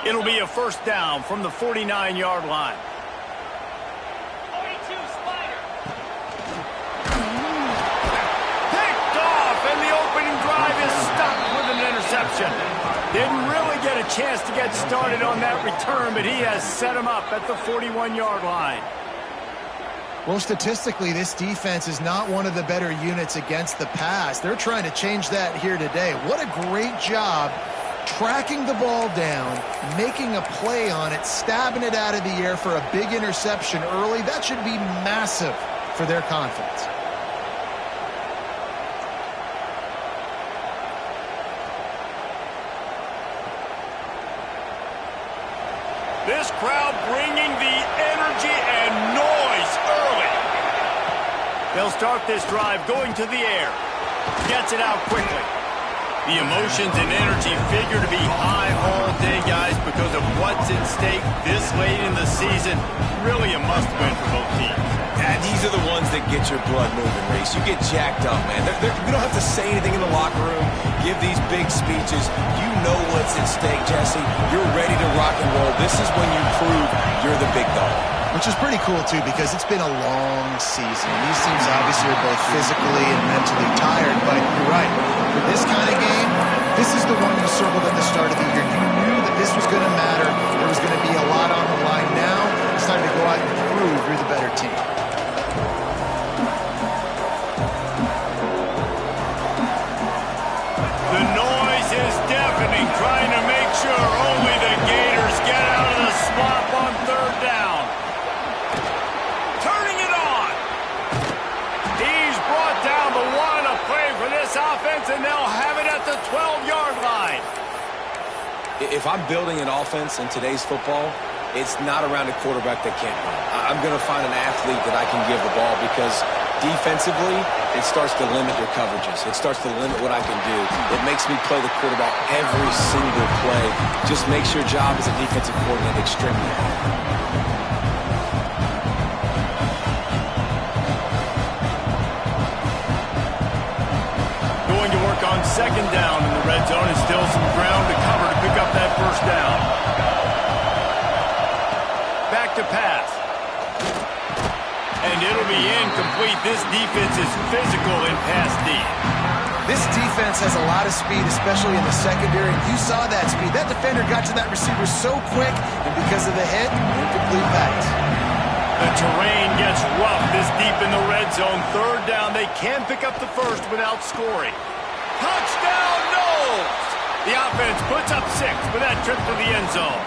It'll be a first down from the 49-yard line. 42 Spider. Picked off, and the opening drive is stopped with an interception. Didn't really get a chance to get started on that return, but he has set him up at the 41-yard line. Well, statistically, this defense is not one of the better units against the pass. They're trying to change that here today. What a great job tracking the ball down, making a play on it, stabbing it out of the air for a big interception early. That should be massive for their confidence. This crowd bringing the energy and noise early. They'll start this drive going to the air. Gets it out quickly. The emotions and energy figure to be high all day, guys, because of what's at stake this late in the season. Really a must-win for both teams. And these are the ones that get your blood moving, Reese. You get jacked up, man. We don't have to say anything in the locker room, give these big speeches. You know what's at stake, Jesse. You're ready to rock and roll. This is when you prove you're the big dog. Which is pretty cool, too, because it's been a long season. These teams obviously are both physically and mentally tired, but you're right. For this kind of game, this is the one you circled at the start of the year. You knew that this was going to matter. There was going to be a lot on the line. Now it's time to go out and prove you're the better team. The noise is deafening, trying to make sure only the Gators get out of the swamp on third down. Turning it on. He's brought down the one to play for this offense, and they'll have it at the 12-yard line. If I'm building an offense in today's football, it's not around a quarterback that can't run. I'm going to find an athlete that I can give the ball because defensively, it starts to limit your coverages. It starts to limit what I can do. It makes me play the quarterback every single play. Just makes your job as a defensive coordinator extremely hard. On second down in the red zone, and still some ground to cover to pick up that first down. Back to pass. And it'll be incomplete. This defense is physical in pass D. This defense has a lot of speed, especially in the secondary. You saw that speed. That defender got to that receiver so quick, and because of the hit, incomplete pass. The terrain gets rough this deep in the red zone. Third down, they can pick up the first without scoring. Touchdown, Knowles! The offense puts up 6 with that trip to the end zone.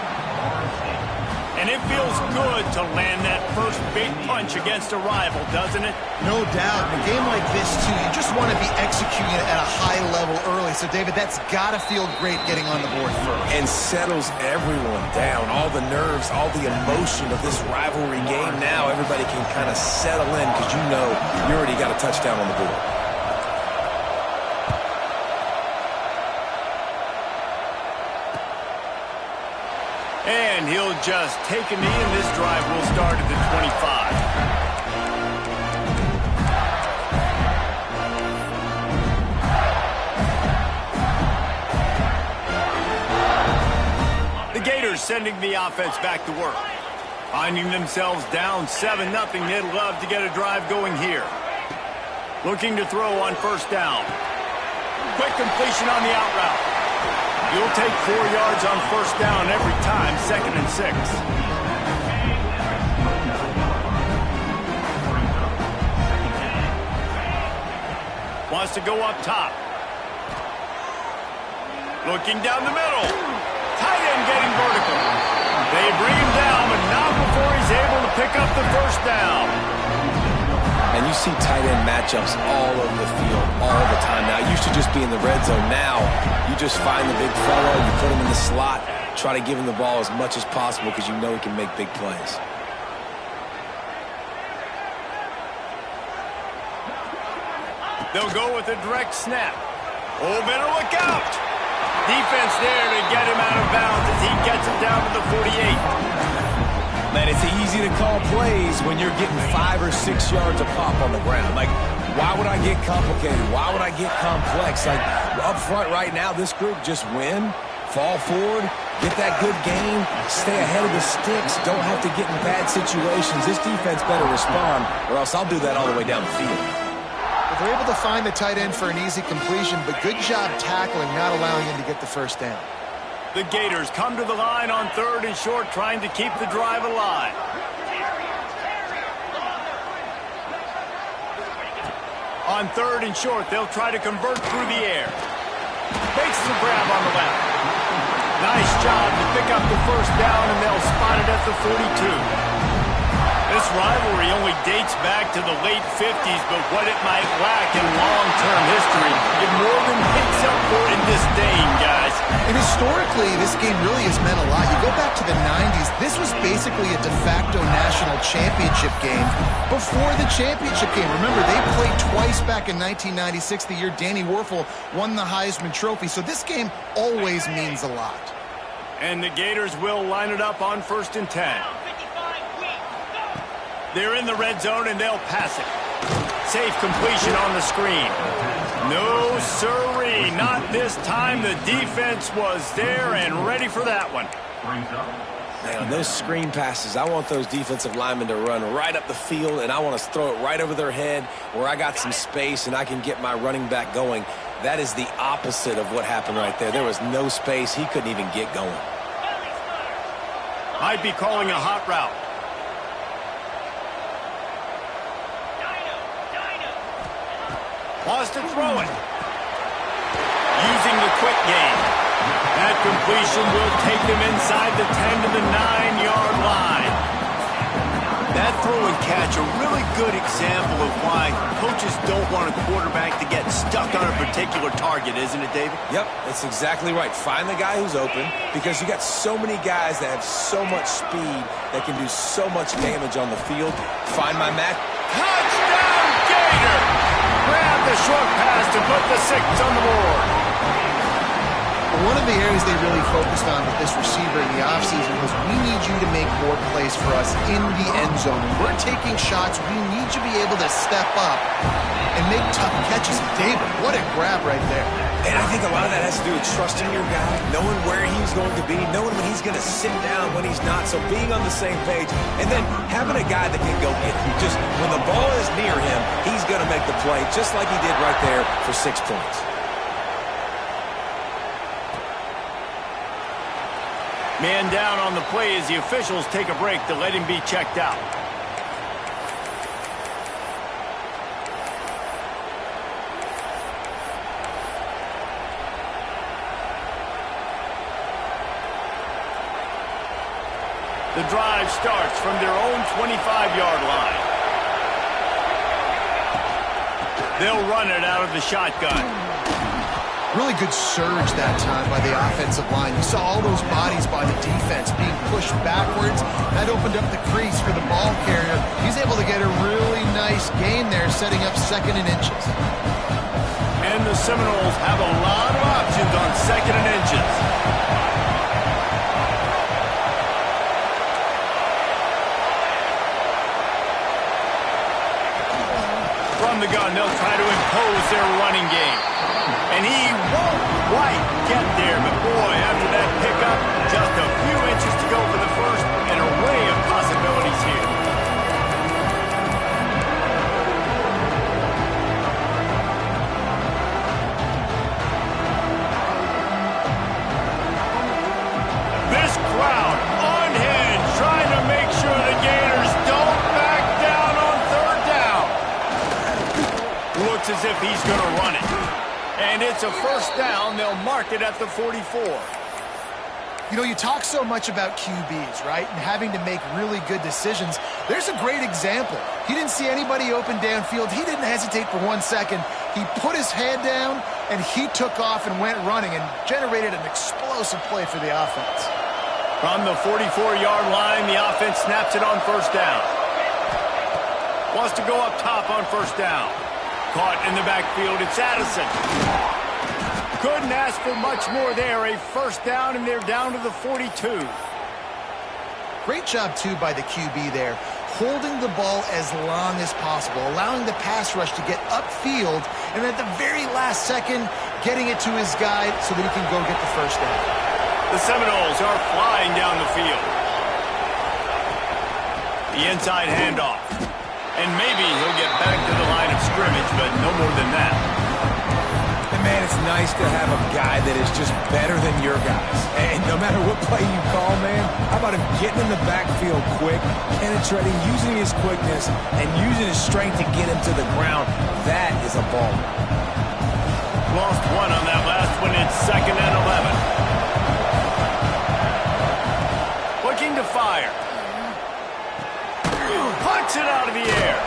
And it feels good to land that first big punch against a rival, doesn't it? No doubt. In a game like this, too, you just want to be executing it at a high level early. So, David, that's got to feel great getting on the board first. And settles everyone down. All the nerves, all the emotion of this rivalry game. Now everybody can kind of settle in because you know you already got a touchdown on the board. And he'll just take a knee, and this drive will start at the 25. The Gators sending the offense back to work. Finding themselves down 7-0, they'd love to get a drive going here. Looking to throw on first down. Quick completion on the out route. You'll take 4 yards on first down every time, 2nd and 6. Wants to go up top. Looking down the middle. Tight end getting vertical. They bring him down, but not before he's able to pick up the first down. And you see tight end matchups all over the field all the time now. It used to just be in the red zone. Now you just find the big fella, you put him in the slot, try to give him the ball as much as possible because you know he can make big plays. They'll go with a direct snap. Oh, better look out. Defense there to get him out of bounds as he gets him down to the 48. Man, it's easy to call plays when you're getting 5 or 6 yards a pop on the ground. Like, why would I get complicated? Why would I get complex? Like, up front right now, this group just win, fall forward, Get that good gain, stay ahead of the sticks, don't have to get in bad situations. This defense better respond, or else I'll do that all the way down the field. They're able to find the tight end for an easy completion, but good job tackling, not allowing him to get the first down. The Gators come to the line on 3rd and short, trying to keep the drive alive. On 3rd and short, they'll try to convert through the air. Makes the grab on the left. Nice job to pick up the first down, and they'll spot it at the 42. This rivalry only dates back to the late 50s, but what it might lack in long-term history, it more than makes up for in disdain, guys. And historically, this game really has meant a lot. You go back to the 90s, this was basically a de facto national championship game before the championship game. Remember, they played twice back in 1996, the year Danny Werfel won the Heisman Trophy. So this game always means a lot. And the Gators will line it up on 1st and 10. They're in the red zone, and they'll pass it. Safe completion on the screen. No, sirree, not this time. The defense was there and ready for that one. Man, on those screen passes, I want those defensive linemen to run right up the field, and I want to throw it right over their head where I got some space and I can get my running back going. That is the opposite of what happened right there. There was no space. He couldn't even get going. Might be calling a hot route. Wants to throw it. Using the quick game. That completion will take them inside the 10 to the 9-yard line. That throw and catch, a really good example of why coaches don't want a quarterback to get stuck on a particular target, isn't it, David? Yep, that's exactly right. Find the guy who's open, because you got so many guys that have so much speed that can do so much damage on the field. Find my match. Touchdown, Gator! Grab the short pass to put the 6 on the board. One of the areas they really focused on with this receiver in the offseason was, we need you to make more plays for us in the end zone. When we're taking shots, we need you to be able to step up and make tough catches. David, what a grab right there. And I think a lot of that has to do with trusting your guy, knowing where he's going to be, knowing when he's going to sit down, when he's not. So being on the same page, and then having a guy that can go get him. Just when the ball is near him, he's going to make the play, just like he did right there for 6 points. Man down on the play as the officials take a break to let him be checked out. The drive starts from their own 25-yard line. They'll run it out of the shotgun. Really good surge that time by the offensive line. You saw all those bodies by the defense being pushed backwards. That opened up the crease for the ball carrier. He's able to get a really nice gain there, setting up 2nd and inches. And the Seminoles have a lot of options on 2nd and inches. From the gun, they'll try to impose their running game. And he won't quite get there, but boy, after that pickup, just a few inches to go for the first, and an array of possibilities here. This crowd on hand, trying to make sure the Gators don't back down on 3rd down. Looks as if he's going to run it. And it's a 1st down. They'll mark it at the 44. You know, you talk so much about QBs, right? And having to make really good decisions. There's a great example. He didn't see anybody open downfield. He didn't hesitate for 1 second. He put his head down, and he took off and went running and generated an explosive play for the offense. From the 44-yard line, the offense snaps it on 1st down. Wants to go up top on 1st down. Caught in the backfield, it's Addison. Couldn't ask for much more there. A 1st down, and they're down to the 42. Great job, too, by the QB there, holding the ball as long as possible, allowing the pass rush to get upfield, and at the very last second, getting it to his guy so that he can go get the 1st down. The Seminoles are flying down the field. The inside handoff. And maybe he'll get back to the line of scrimmage, but no more than that. And man, it's nice to have a guy that is just better than your guys. And no matter what play you call, man, how about him getting in the backfield quick, penetrating, using his quickness, and using his strength to get him to the ground. That is a ball. Lost one on that last one. It's 2nd and 11. Looking to fire. Puts it out of the air.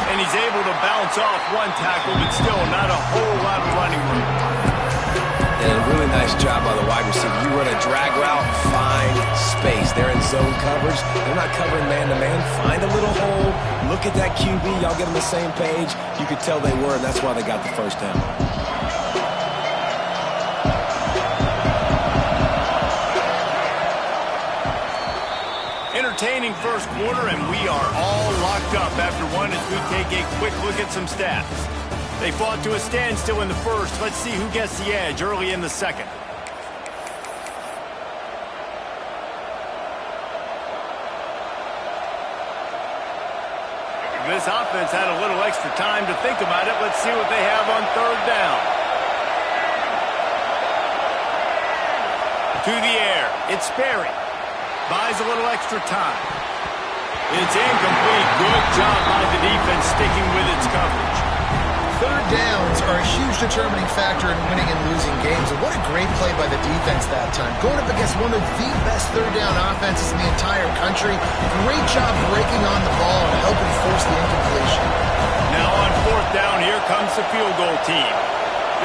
And he's able to bounce off one tackle, but still not a whole lot of running room. And a really nice job by the wide receiver. You run a drag route, find space. They're in zone coverage. They're not covering man-to-man. Find a little hole. Look at that QB. Y'all get on the same page. You could tell they were, and that's why they got the first down. Entertaining first quarter, and we are all locked up after one as we take a quick look at some stats. They fought to a standstill in the first. Let's see who gets the edge early in the second. This offense had a little extra time to think about it. Let's see what they have on 3rd down. To the air. It's Sperry. Buys a little extra time. It's incomplete. Good job by the defense sticking with its coverage. 3rd downs are a huge determining factor in winning and losing games. And what a great play by the defense that time. Going up against one of the best 3rd down offenses in the entire country. Great job breaking on the ball and helping force the incompletion. Now on 4th down, here comes the field goal team.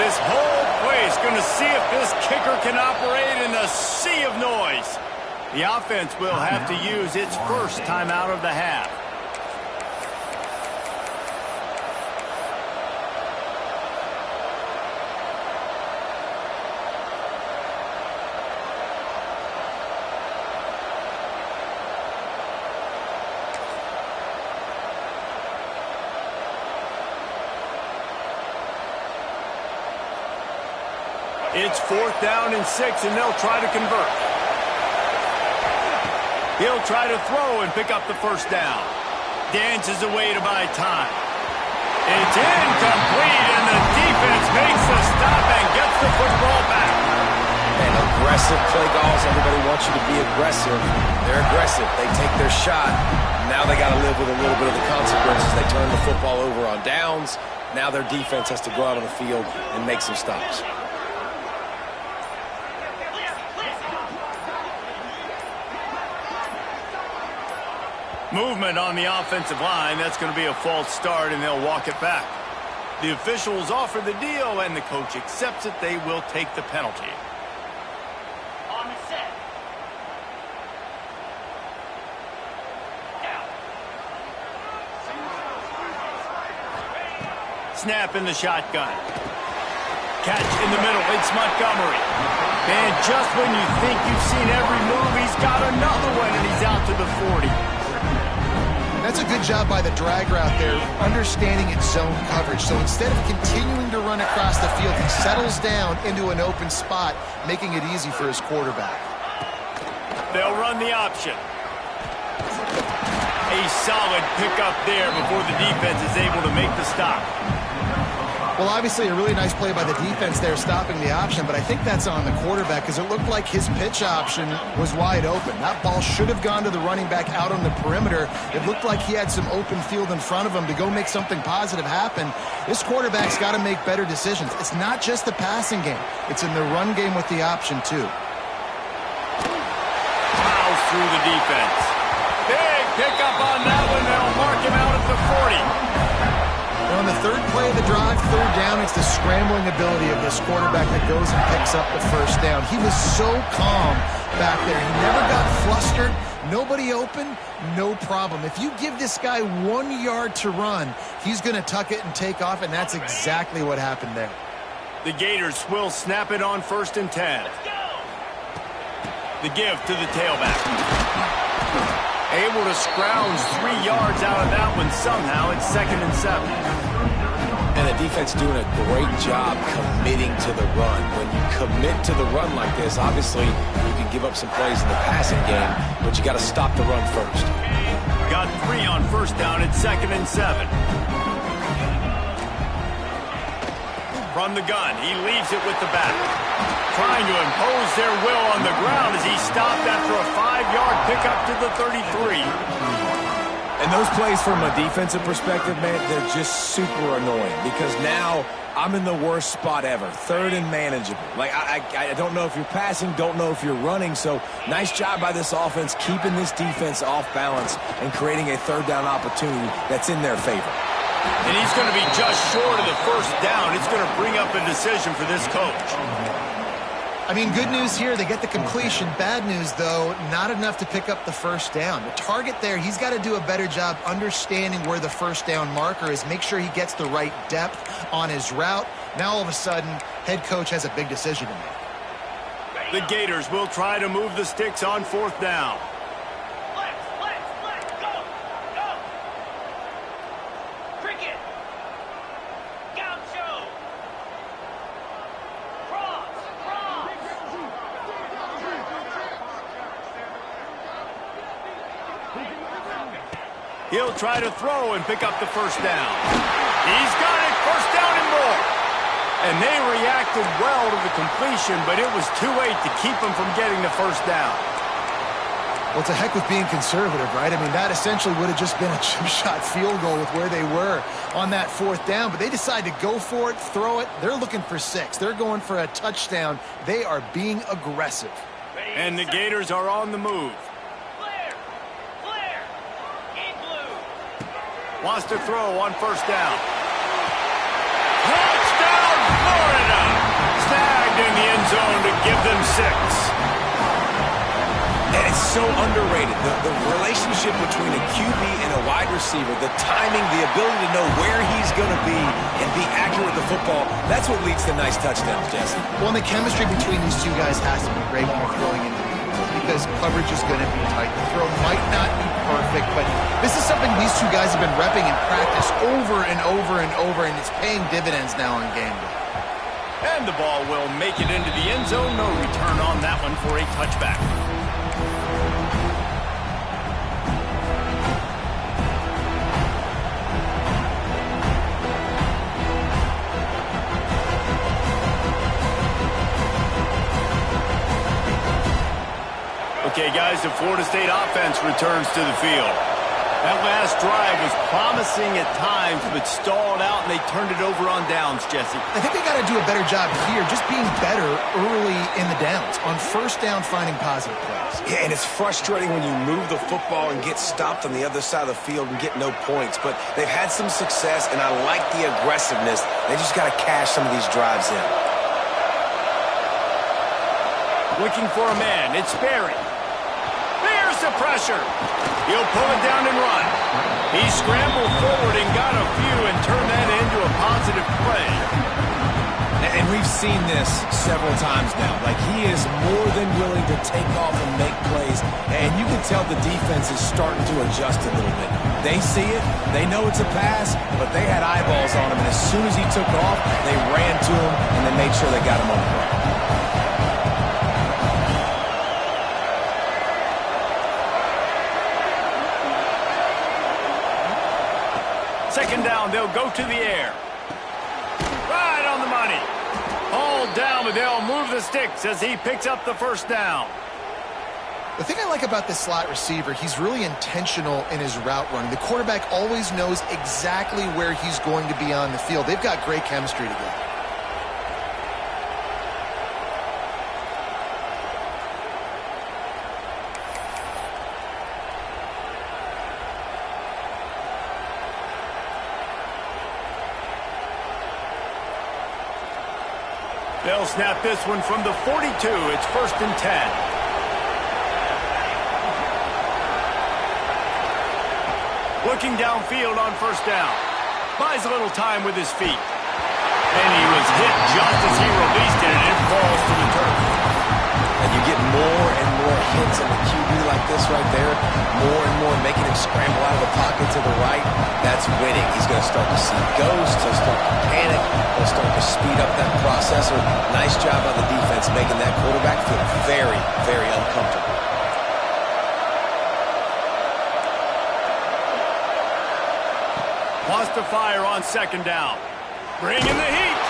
This whole play is going to see if this kicker can operate in the sea of noise. The offense will have to use its first timeout of the half. It's 4th down and 6, and they'll try to convert. He'll try to throw and pick up the first down. Dances away to buy time. It's incomplete, and the defense makes the stop and gets the football back. And aggressive play calls. Everybody wants you to be aggressive. They're aggressive. They take their shot. Now they got to live with a little bit of the consequences. They turn the football over on downs. Now their defense has to go out on the field and make some stops. Movement on the offensive line. That's going to be a false start, and they'll walk it back. The officials offer the deal, and the coach accepts it. They will take the penalty. On the set. Snap in the shotgun. Catch in the middle. It's Montgomery. And just when you think you've seen every move, he's got another one, and he's out to the 40. That's a good job by the drag route there, understanding its zone coverage. So instead of continuing to run across the field, he settles down into an open spot, making it easy for his quarterback. They'll run the option. A solid pickup there before the defense is able to make the stop. Well, obviously a really nice play by the defense there, stopping the option, but I think that's on the quarterback because it looked like his pitch option was wide open. That ball should have gone to the running back out on the perimeter. It looked like he had some open field in front of him to go make something positive happen. This quarterback's got to make better decisions. It's not just the passing game. It's in the run game with the option, too. Plows through the defense. Big pickup on that one. They'll mark him out at the 40. On the 3rd play of the drive, 3rd down, it's the scrambling ability of this quarterback that goes and picks up the first down. He was so calm back there. He never got flustered. Nobody open, no problem. If you give this guy 1 yard to run, he's going to tuck it and take off, and that's exactly what happened there. The Gators will snap it on 1st and 10. The give to the tailback. Able to scrounge 3 yards out of that one somehow. It's 2nd and 7. And the defense doing a great job committing to the run. When you commit to the run like this, obviously you can give up some plays in the passing game, but you got to stop the run first. Got 3 on first down. It's 2nd and 7. From the gun, he leaves it with the back. Trying to impose their will on the ground as he stopped after a 5-yard pickup to the 33. And those plays from a defensive perspective, man, they're just super annoying because now I'm in the worst spot ever, 3rd and manageable. Like, I don't know if you're passing, don't know if you're running, so nice job by this offense keeping this defense off balance and creating a 3rd down opportunity that's in their favor. And he's going to be just short of the first down. It's going to bring up a decision for this coach. I mean, good news here, they get the completion. Bad news, though, not enough to pick up the first down. The target there, he's got to do a better job understanding where the first down marker is, make sure he gets the right depth on his route. Now, all of a sudden, head coach has a big decision to make. The Gators will try to move the sticks on 4th down. He'll try to throw and pick up the first down. He's got it, first down and more. And they reacted well to the completion, but it was too late to keep them from getting the first down. Well, it's a heck with being conservative, right? I mean, that essentially would have just been a chip shot field goal with where they were on that 4th down, but they decide to go for it, throw it. They're looking for 6. They're going for a touchdown. They are being aggressive. And the Gators are on the move. Wants to throw on first down. Touchdown, Florida! Snagged in the end zone to give them 6. And it's so underrated. The relationship between a QB and a wide receiver, the timing, the ability to know where he's going to be and be accurate with the football, that's what leads to nice touchdowns, Jesse. Well, and the chemistry between these two guys has to be great when they're throwing into the because coverage is going to be tight. The throw might not be perfect, but this is something these two guys have been repping in practice over and over and over, and it's paying dividends now on game day. And the ball will make it into the end zone. No return on that one for a touchback. Okay, guys, the Florida State offense returns to the field. That last drive was promising at times, but stalled out, and they turned it over on downs, Jesse. I think they got to do a better job here, just being better early in the downs. On first down, finding positive plays. Yeah, and it's frustrating when you move the football and get stopped on the other side of the field and get no points. But they've had some success, and I like the aggressiveness. They just got to cash some of these drives in. Looking for a man. It's Berry. There's the pressure. He'll pull it down and run. He scrambled forward and got a few and turned that into a positive play. And we've seen this several times now. Like, he is more than willing to take off and make plays. And you can tell the defense is starting to adjust a little bit. They see it. They know it's a pass, but they had eyeballs on him. And as soon as he took off, they ran to him, and they made sure they got him on the ground. Second down, they'll go to the air. Right on the money. Hauled down, but they'll move the sticks as he picks up the first down. The thing I like about this slot receiver, he's really intentional in his route running. The quarterback always knows exactly where he's going to be on the field. They've got great chemistry together. They'll snap this one from the 42. It's 1st and 10. Looking downfield on first down. Buys a little time with his feet. And he was hit just as he released it, and it falls to the turf. And you get more and more hits on the QB like this right there. More and more making him scramble out of the pocket to the right. That's winning, he's going to start to see ghosts, he'll start to panic, he'll start to speed up that process. Nice job by the defense making that quarterback feel very, very uncomfortable. Wants to fire on second down. Bringing the heat.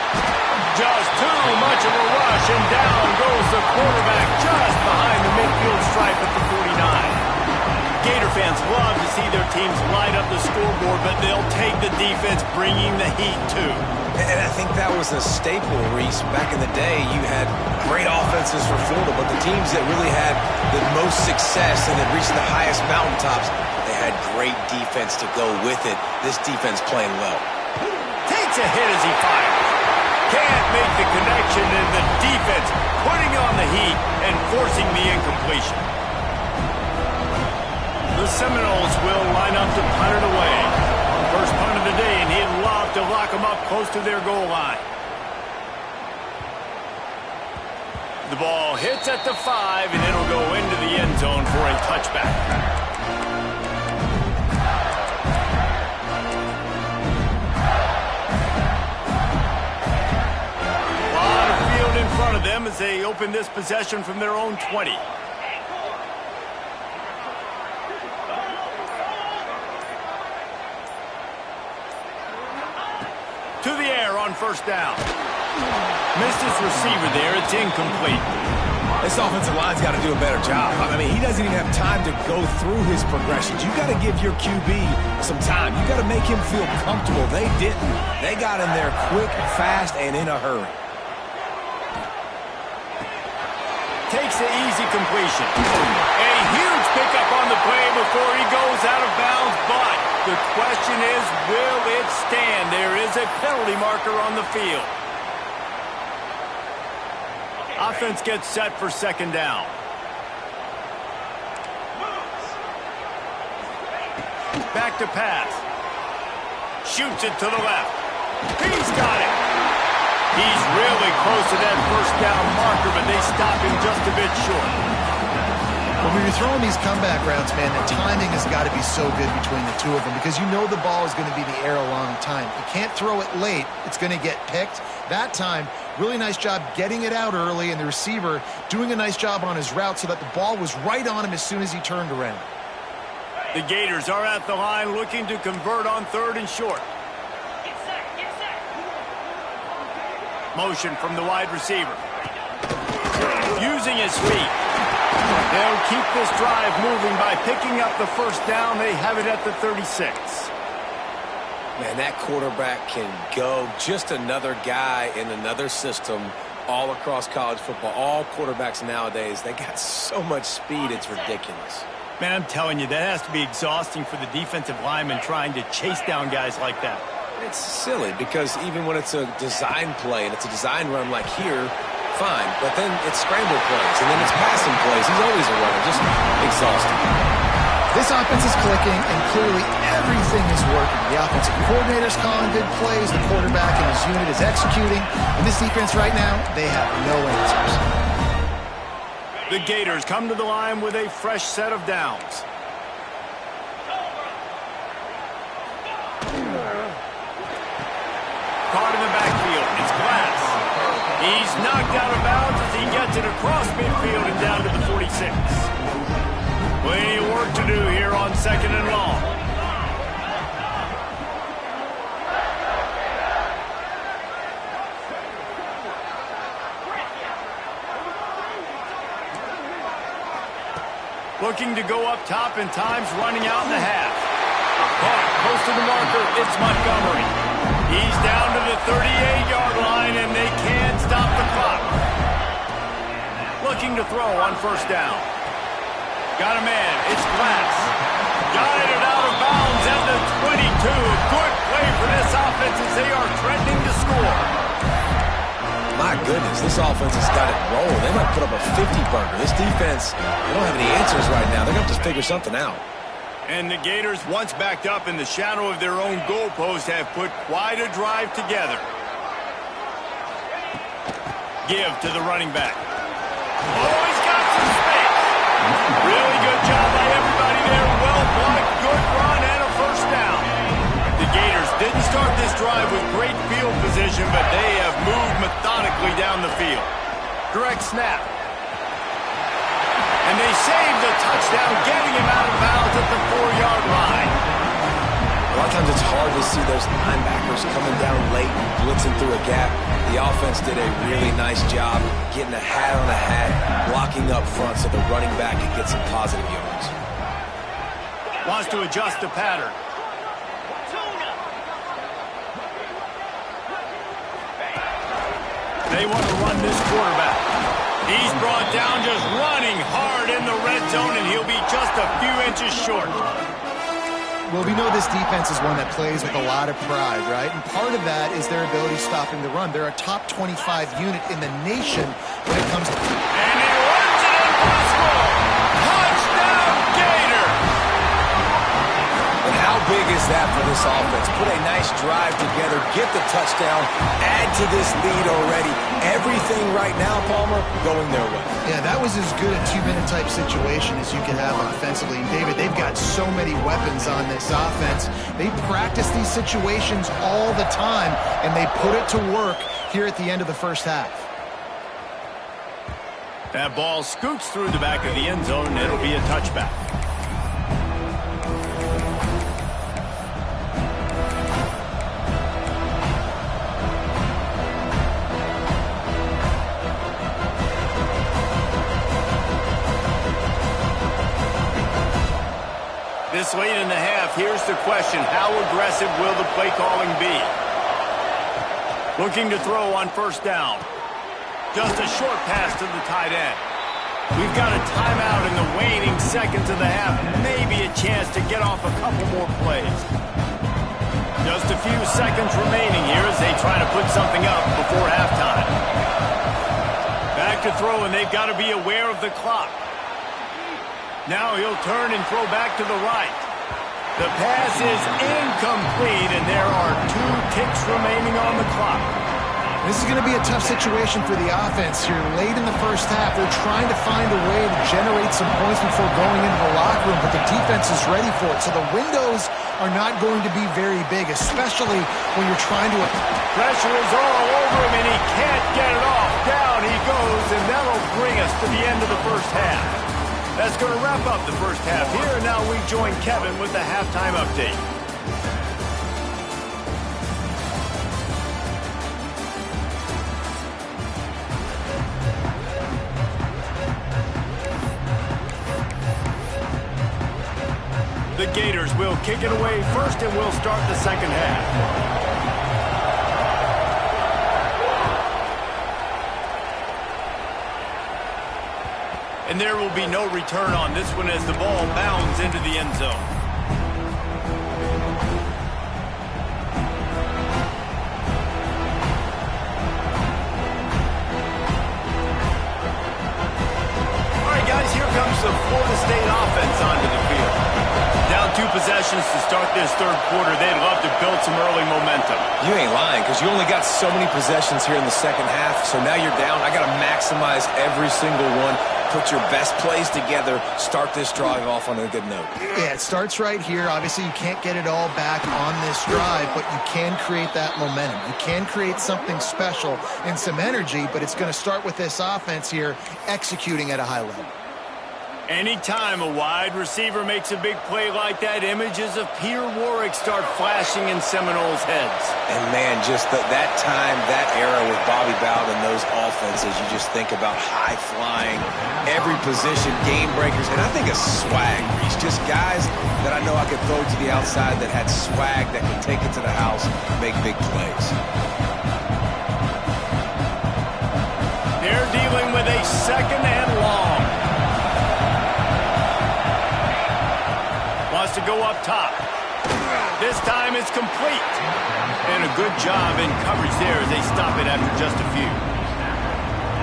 Just too much of a rush, and down goes the quarterback just behind the midfield stripe at the 49. Gator fans love to see their teams light up the scoreboard, but they'll take the defense bringing the heat too. And I think that was a staple, Reese. Back in the day, you had great offenses for Florida, but the teams that really had the most success and that reached the highest mountaintops, they had great defense to go with it. This defense playing well. Takes a hit as he fires. Can't make the connection, and the defense putting on the heat and forcing the incompletion. The Seminoles will line up to punt it away. First punt of the day, and he'd love to lock them up close to their goal line. The ball hits at the 5, and it'll go into the end zone for a touchback. In front of them as they open this possession from their own 20. To the air on first down. Missed his receiver there. It's incomplete. This offensive line's got to do a better job. I mean, he doesn't even have time to go through his progressions. You've got to give your QB some time. You've got to make him feel comfortable. They didn't. They got in there quick, fast, and in a hurry. Takes the easy completion. A huge pickup on the play before he goes out of bounds, but the question is, will it stand? There is a penalty marker on the field. Offense gets set for second down. Back to pass. Shoots it to the left. He's got it. He's really close to that first down marker, but they stop him just a bit short. When you're throwing these comeback routes, man, the timing has got to be so good between the two of them because you know the ball is going to be in the air a long time. You can't throw it late. It's going to get picked. That time, really nice job getting it out early, and the receiver doing a nice job on his route so that the ball was right on him as soon as he turned around. The Gators are at the line looking to convert on third and short. Motion from the wide receiver. Using his feet. They'll keep this drive moving by picking up the first down. They have it at the 36. Man, that quarterback can go. Just another guy in another system all across college football. All quarterbacks nowadays, they got so much speed, it's ridiculous. Man, I'm telling you, that has to be exhausting for the defensive lineman trying to chase down guys like that. It's silly because even when it's a design play and it's a design run like here, fine. But then it's scramble plays and then it's passing plays. He's always a runner. Just exhausting. This offense is clicking, and clearly everything is working. The offensive coordinator's calling good plays. The quarterback and his unit is executing. And this defense right now, they have no answers. The Gators come to the line with a fresh set of downs. Caught in the backfield. It's Glass. He's knocked out of bounds as he gets it across midfield and down to the 46. Plenty of work to do here on second and long. Looking to go up top, and time's running out in the half. Caught close to the marker. It's Montgomery. He's down to the 38-yard line, and they can't stop the clock. Looking to throw on first down. Got a man. It's Glass. Got it out of bounds at the 22. Good play for this offense as they are threatening to score. My goodness, this offense has got it rolling. They might put up a 50-burger. This defense, they don't have any answers right now. They're going to have to figure something out. And the Gators, once backed up in the shadow of their own goalpost, have put quite a drive together. Give to the running back. Oh, he's got some space. Really good job by everybody there. Well blocked, good run, and a first down. The Gators start this drive with great field position, but they have moved methodically down the field. Direct snap. And they save the touchdown, getting him out of bounds at the 4-yard line. A lot of times it's hard to see those linebackers coming down late, blitzing through a gap. The offense did a really nice job getting a hat on a hat, blocking up front so the running back can get some positive yards. Wants to adjust the pattern. They want to run this quarterback. He's brought down just running hard in the red zone, and he'll be just a few inches short. Well, we know this defense is one that plays with a lot of pride, right? And part of that is their ability stopping the run. They're a top 25 unit in the nation when it comes to... And he runs it in for a score! Touchdown, Gator! And how big is that for this offense? Put a nice drive together, get the touchdown, add to this lead already. Everything right now, Palmer, going their way. Yeah, that was as good a two-minute type situation as you can have offensively. And David, they've got so many weapons on this offense. They practice these situations all the time, and they put it to work here at the end of the first half. That ball scoots through the back of the end zone, and it'll be a touchback. This late in the half, here's the question. How aggressive will the play calling be? Looking to throw on first down. Just a short pass to the tight end. We've got a timeout in the waning seconds of the half. Maybe a chance to get off a couple more plays. Just a few seconds remaining here as they try to put something up before halftime. Back to throw, and they've got to be aware of the clock. Now he'll turn and throw back to the right. The pass is incomplete, and there are 2 ticks remaining on the clock. This is going to be a tough situation for the offense here. Late in the first half, they're trying to find a way to generate some points before going into the locker room, but the defense is ready for it. So the windows are not going to be very big, especially when you're trying to... Pressure is all over him, and he can't get it off. Down he goes, and that'll bring us to the end of the first half. That's going to wrap up the first half here. And now we join Kevin with the halftime update. The Gators will kick it away first, and we'll start the second half. And there will be no return on this one as the ball bounds into the end zone. All right, guys, here comes the Florida State offense onto the field. Down 2 possessions to start this third quarter. They'd love to build some early momentum. You ain't lying, because you only got so many possessions here in the second half, so now you're down. I got to maximize every single one. Put your best plays together, start this drive off on a good note. Yeah, it starts right here. Obviously, you can't get it all back on this drive, but you can create that momentum. You can create something special and some energy, but it's going to start with this offense here executing at a high level. Anytime a wide receiver makes a big play like that, images of Peter Warrick start flashing in Seminoles' heads. And, man, just that time, that era with Bobby Bowden and those offenses, you just think about high-flying, every position, game breakers, and I think of swag. He's just guys that I know I could throw to the outside that had swag that could take it to the house and make big plays. They're dealing with a second and long. Wants to go up top. This time it's complete. And a good job in coverage there as they stop it after just a few.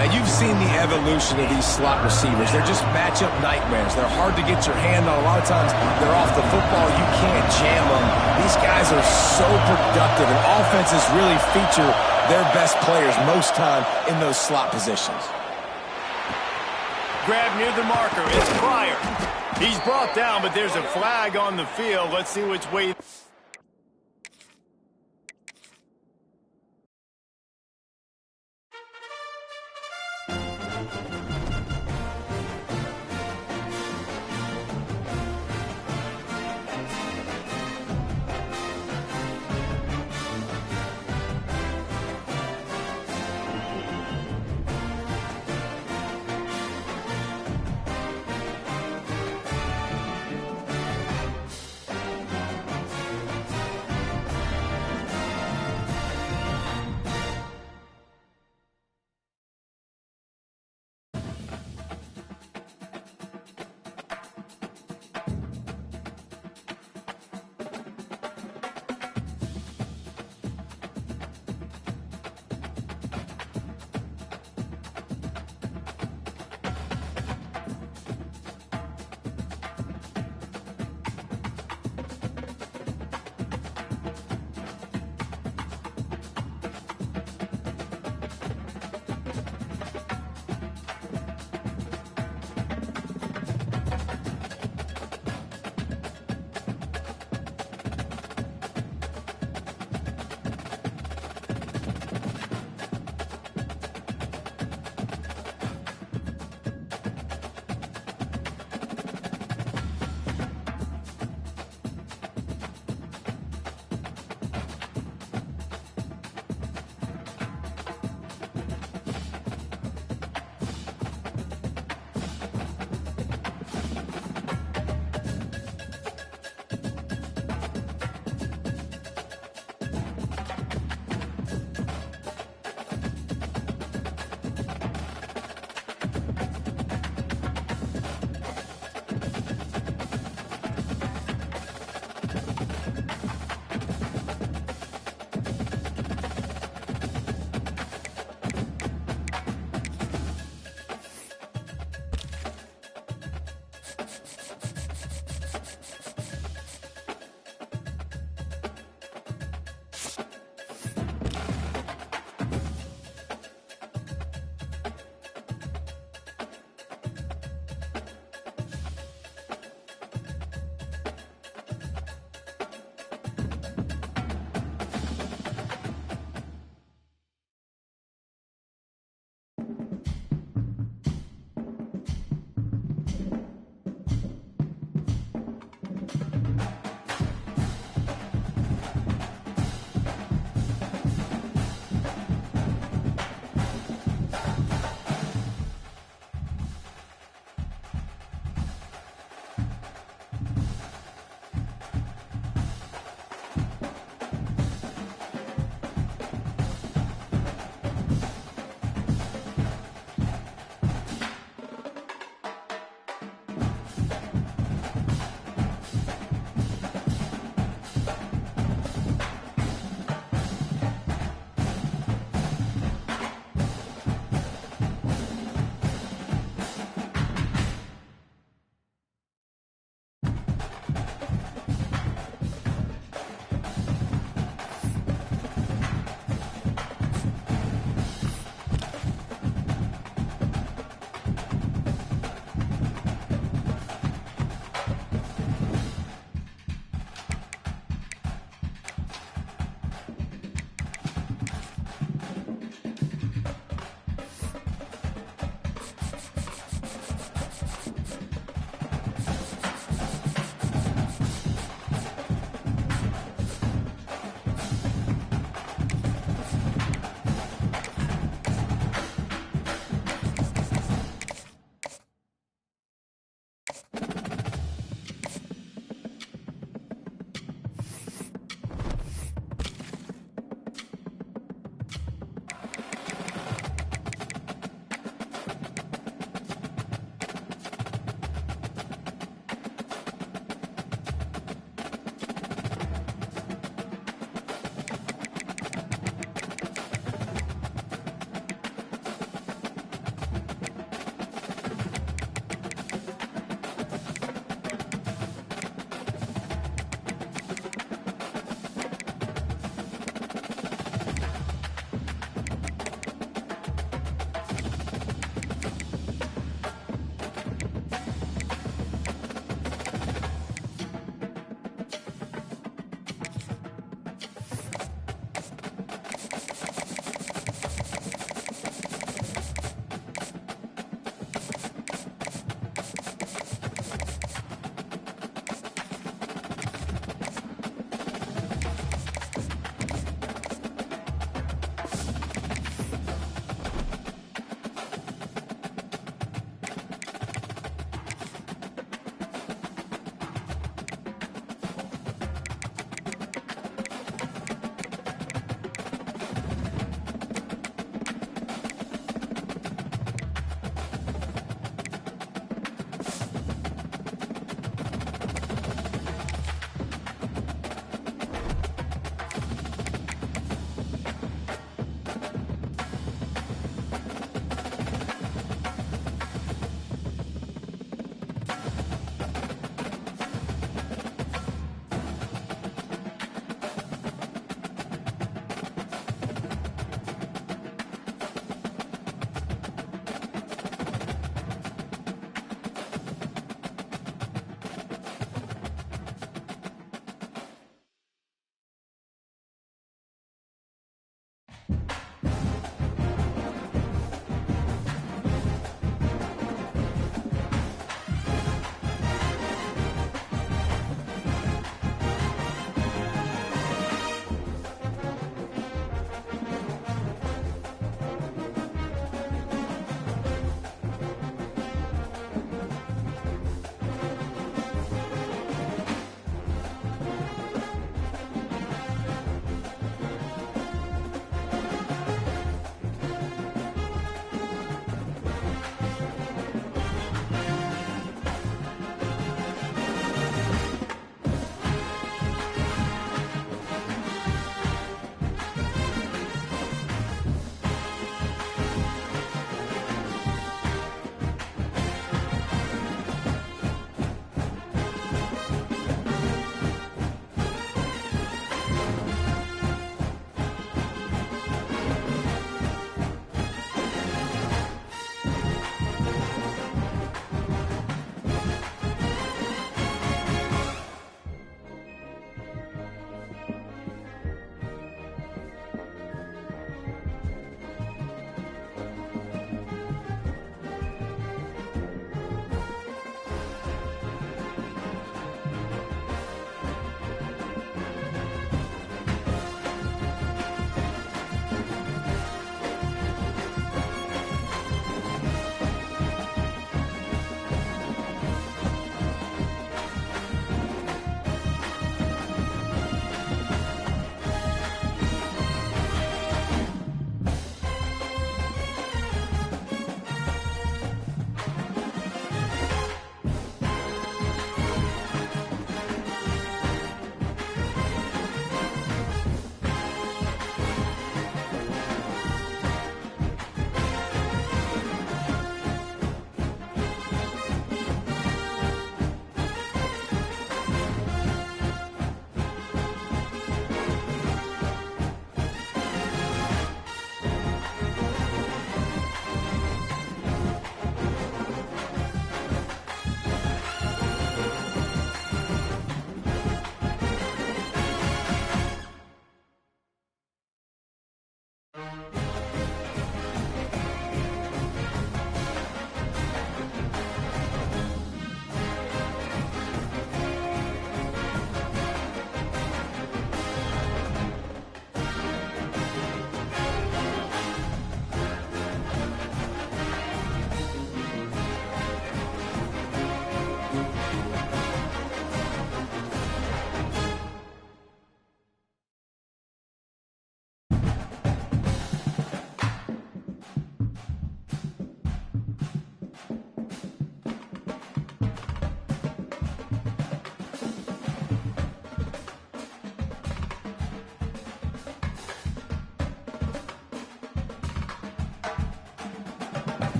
Now, you've seen the evolution of these slot receivers. They're just matchup nightmares. They're hard to get your hand on. A lot of times, they're off the football. You can't jam them. These guys are so productive, and offenses really feature their best players most time in those slot positions. Grab near the marker. It's Pryor. He's brought down, but there's a flag on the field. Let's see which way. it.